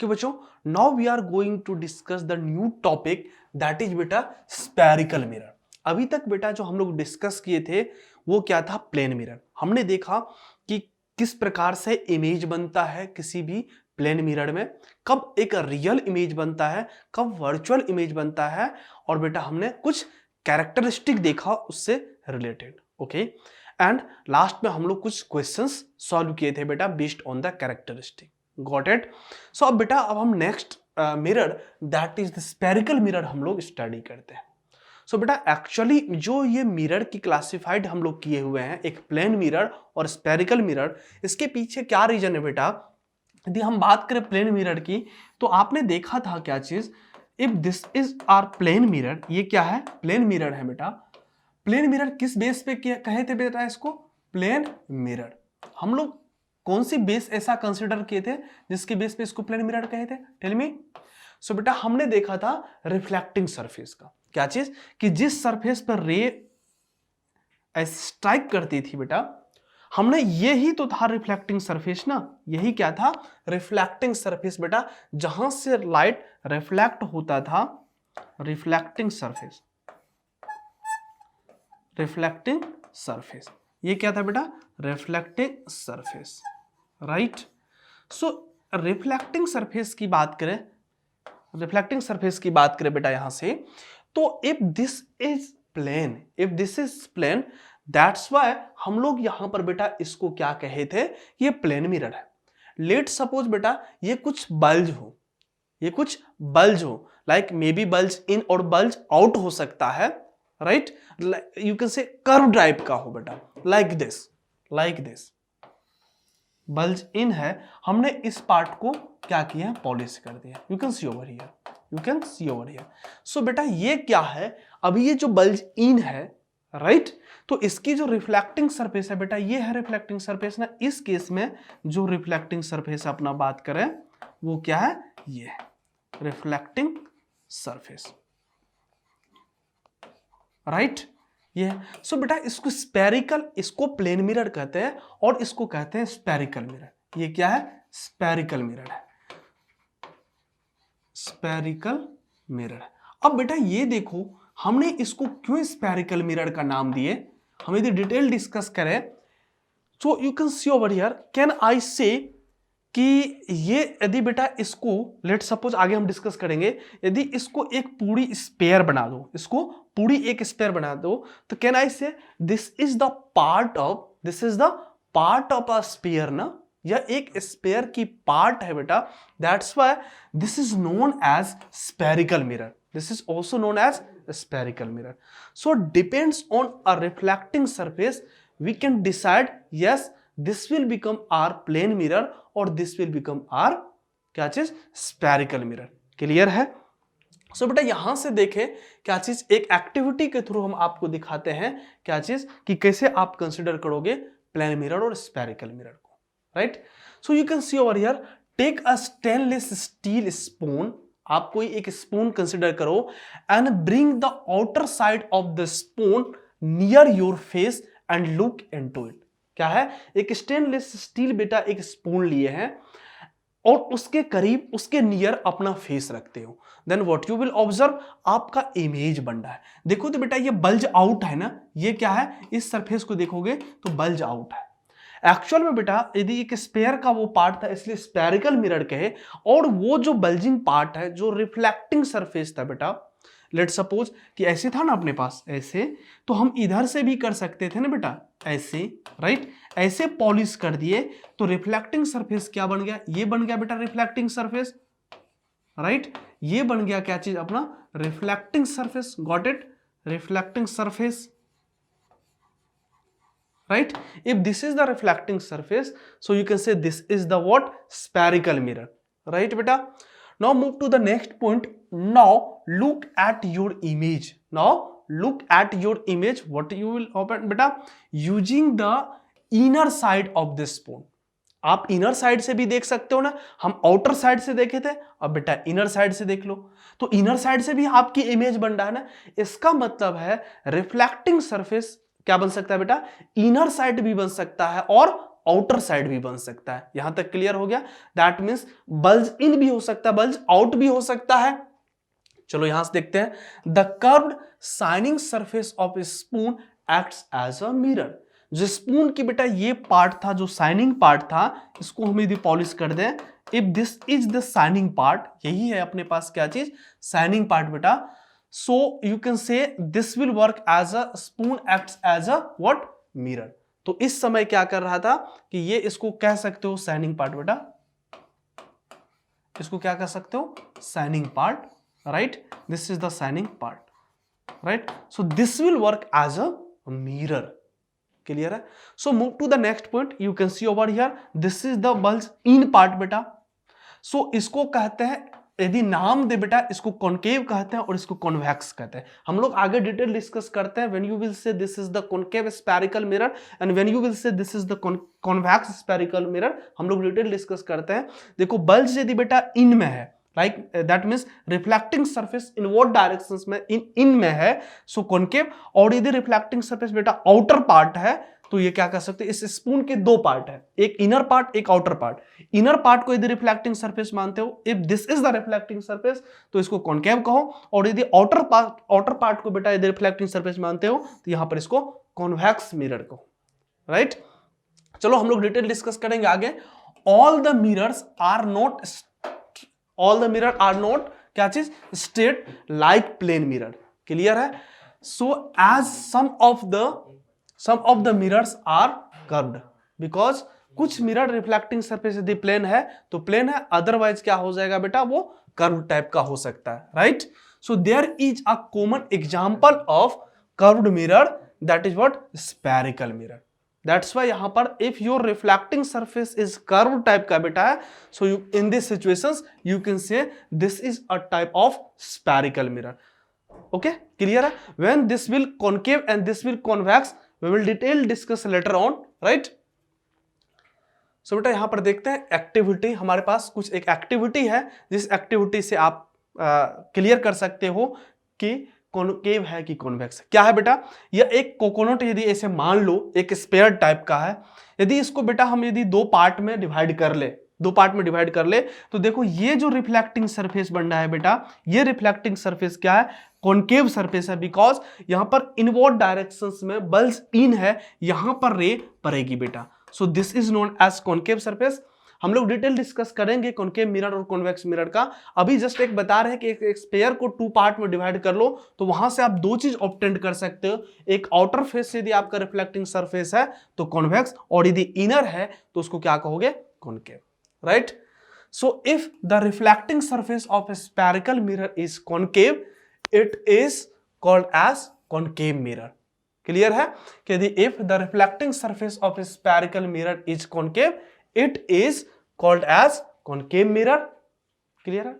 Okay बच्चों, now we are going to discuss the new topic that is बेटा spherical mirror. अभी तक बेटा जो हम लोग डिस्कस किए थे वो क्या था, प्लेन मिरर। हमने देखा कि किस प्रकार से इमेज बनता है किसी भी प्लेन मिरर में, कब एक रियल इमेज बनता है, कब वर्चुअल इमेज बनता है, और बेटा हमने कुछ कैरेक्टरिस्टिक देखा उससे रिलेटेड। ओके, एंड लास्ट में हम लोग कुछ क्वेश्चंस सॉल्व किए थे बेटा based on the characteristic. Got it? So अब बेटा अब हम next mirror that is the spherical mirror हम लोग स्टडी करते हैं। सो बेटा एक्चुअली जो ये मिरर की क्लासिफाइड हम लोग किए हुए हैं, एक प्लेन मिरर और स्फेरिकल मिरर, इसके पीछे क्या रीजन है बेटा? यदि हम बात करें प्लेन मिरर की तो आपने देखा था क्या चीज, if this is are plane mirror, ये क्या है, प्लेन मिरर है बेटा। प्लेन मिरर किस बेस पे कहे थे बेटा इसको, प्लेन मिरर। हम लोग कौन सी बेस ऐसा कंसिडर किए थे जिसके बेस पे इसको प्लेन मिरर कहे थे, टेल मी। सो बेटा हमने देखा था रिफ्लेक्टिंग सरफेस का, क्या चीज कि जिस सरफेस पर रे स्ट्राइक करती थी बेटा, हमने यही तो था रिफ्लेक्टिंग सरफेस ना, यही क्या था, रिफ्लेक्टिंग सरफेस बेटा, जहां से लाइट रिफ्लेक्ट होता था, रिफ्लेक्टिंग सरफेस, रिफ्लेक्टिंग सरफेस, ये क्या था बेटा, रिफ्लेक्टिंग सरफेस, राइट। सो रिफ्लेक्टिंग सरफेस की बात करें, रिफ्लेक्टिंग सरफेस की बात करें बेटा यहां से, तो if this is plane, if this is plane, that's why हम लोग यहां पर बेटा इसको क्या कहे थे, ये प्लेन मिरर है। लेट सपोज बेटा ये कुछ बल्ज हो, ये कुछ बल्ज हो, like maybe bulge in और बल्ज आउट हो सकता है, right, you can say curve type का हो बेटा, like this, like this bulge in है, हमने इस पार्ट को क्या किया, पॉलिश कर दिया, you can see over here, you can see over here. So बेटा ये क्या है, अभी ये जो बल्ज इन है, राइट, तो इसकी जो रिफ्लेक्टिंग सरफेस है बेटा, ये है रिफ्लेक्टिंग सरफेस ना। इस केस में जो रिफ्लेक्टिंग सरफेस अपना बात करें वो क्या है, ये है रिफ्लेक्टिंग सरफेस, राइट, ये। सो बेटा इसको स्फेरिकल, इसको प्लेन मिरर कहते हैं और इसको कहते हैं स्फेरिकल मिरर। ये क्या है, स्फेरिकल मिरर है, स्फेरिकल मिरर। अब बेटा ये देखो हमने इसको क्यों स्फेरिकल मिरर का नाम दिए, हम यदि डिटेल डिस्कस करें, सो you can see over here, can I से कि ये यदि बेटा इसको लेट सपोज, आगे हम डिस्कस करेंगे, यदि इसको एक पूरी स्पेयर बना दो, इसको पूरी एक स्पेयर बना दो, तो can I say this is the part of, this is the part of a sphere ना, यह एक स्पेयर की पार्ट है बेटा, that's why this is known as spherical mirror, this is also known as spherical mirror. So depends on a reflecting surface we can decide, yes this will become are plane mirror और this will become are क्या चीज, spherical mirror. Clear है? सो बेटा यहां से देखें क्या चीज, एक एक्टिविटी के थ्रू हम आपको दिखाते हैं क्या चीज कि कैसे आप कंसिडर करोगे प्लेन मिरर और स्फेरिकल मिरर को, right. So you can see over here, take a stainless steel spoon, आप कोई एक स्पून कंसिडर करो, and bring the outer side of the spoon near your face and look into it. क्या है, एक stainless steel बेटा एक spoon लिए हैं और उसके करीब, उसके नियर अपना फेस रखते हो, then what you will observe, आपका इमेज बन रहा है। देखो तो बेटा ये बल्ज आउट है ना, ये क्या है, इस सरफेस को देखोगे तो बल्ज आउट है। एक्चुअल में बेटा यदि एक स्पेयर का वो पार्ट था इसलिए स्फेरिकल मिरर कहे, और वो जो बल्जिंग पार्ट है, जो रिफ्लेक्टिंग सरफेस था बेटा, लेट सपोज कि ऐसे था ना अपने पास ऐसे, तो हम इधर से भी कर सकते थे ना बेटा, ऐसे, राइट, ऐसे पॉलिश कर दिए तो रिफ्लेक्टिंग सरफेस क्या बन गया, ये बन गया बेटा रिफ्लेक्टिंग सरफेस, राइट, ये बन गया क्या चीज अपना, reflecting surface. Got it, reflecting surface, right, if this is the reflecting surface, so you can say this is the what, spherical mirror, right beta. Now move to the next point. Now look at your image, now look at your image, what you will open beta, using the inner side of this spoon। आप inner side से भी देख सकते हो ना, हम outer side से देखे थे, अब बेटा इनर साइड से देख लो, तो इनर साइड से भी आपकी इमेज बन रहा है ना। इसका मतलब है रिफ्लेक्टिंग सरफेस क्या बन सकता है बेटा, इनर साइड भी बन सकता है और आउटर साइड भी बन सकता है। यहां तक क्लियर हो गया? दैट मीन्स बल्ज इन भी हो सकता है, बल्ज आउट भी हो सकता है। चलो यहां से देखते हैं। The curved shining surface of a spoon acts as a mirror. जो स्पून की बेटा ये पार्ट था, जो शाइनिंग पार्ट था, इसको हम यदि पॉलिश कर दें, if this is the shining part, यही है अपने पास क्या चीज, शाइनिंग पार्ट बेटा, so you can say this will work as a spoon acts as a what, mirror. तो इस समय क्या कर रहा था कि ये इसको कह सकते हो शाइनिंग पार्ट बेटा, इसको क्या कह सकते हो, shining part, right, this is the shining part, right, so this will work as a mirror. Clear है? So move to the next point, you can see over here, this is the bulge in part बेटा। So इसको कहते हैं, यदि नाम दे बेटा, इसको concave कहते हैं और इसको कॉन्वेक्स कहते हैं। हम लोग आगे डिटेल डिस्कस करते हैं। When you will say this is the concave spherical mirror and when you will say this is the convex spherical mirror, हम लोग डिटेल डिस्कस करते हैं। देखो बल्ज यदि बेटा इन में है, like that means reflecting surface in what directions में, इन में है, सो कॉनकेव। और यदि रिफ्लेक्टिंग सरफेस बेटा आउटर पार्ट है, तो ये क्या कर सकते हैं, इस स्पून के दो पार्ट है, एक इनर पार्ट, एक आउटर पार्ट। इनर पार्ट को यदि रिफ्लेक्टिंग सरफेस मानते हो, if this is the reflecting surface, तो इसको कॉनकेव कहो। और यदि आउटर पार्ट को बेटा यदि रिफ्लेक्टिंग सरफेस मानते हो, तो यहां पर इसको कॉन्वेक्स मिरर कहो, राइट। चलो हम लोग डिटेल डिस्कस करेंगे आगे। All the mirrors are not क्या चीज, straight like plane mirror. Clear है? So as some of the mirrors are curved, because कुछ मिरर रिफ्लेक्टिंग सरफेस यदि प्लेन है तो प्लेन है, अदरवाइज क्या हो जाएगा बेटा, वो कर्व टाइप का हो सकता है, right. So there is a common example of curved mirror, that is what, spherical mirror. That's why यहां पर if your reflecting surface is curve type का बेटा है, so you in this situations you can say this is a type of spherical mirror. Okay, clear है? When this will concave and this will convex, we will detail discuss later on, right. So बेटा यहां पर देखते हैं activity. हमारे पास कुछ एक activity है, जिस एक्टिविटी से आप क्लियर कर सकते हो कि कॉनकेव है कि कॉन्वेक्स है। क्या है बेटा, यह एक कोकोनट यदि ऐसे मान लो एक स्पेयर टाइप का है, यदि इसको बेटा हम यदि दो पार्ट में डिवाइड कर ले, तो देखो ये जो रिफ्लेक्टिंग सरफेस बन रहा है बेटा, ये रिफ्लेक्टिंग सरफेस क्या है, कॉनकेव सरफेस है, बिकॉज यहां पर इनवर्ड डायरेक्शंस में बल्ज इन है, यहां पर रे पड़ेगी बेटा। So this is known as concave surface. हम लोग डिटेल डिस्कस करेंगे कॉनकेव मिरर और कॉन्वेक्स मिरर का। अभी जस्ट एक बता रहे हैं कि एक स्पेयर को टू पार्ट में डिवाइड कर लो, तो वहां से आप दो चीज ऑब्टेन कर सकते हो। एक आउटर फेस यदि आपका रिफ्लेक्टिंग सरफेस है तो कॉन्वेक्स, और यदि इनर है तो उसको क्या कहोगे, concave, right. So if the reflecting surface of a spherical mirror is concave, it is called as concave mirror. Clear है कि यदि if the reflecting surface of a spherical mirror is concave, it is called as concave mirror. Clear है?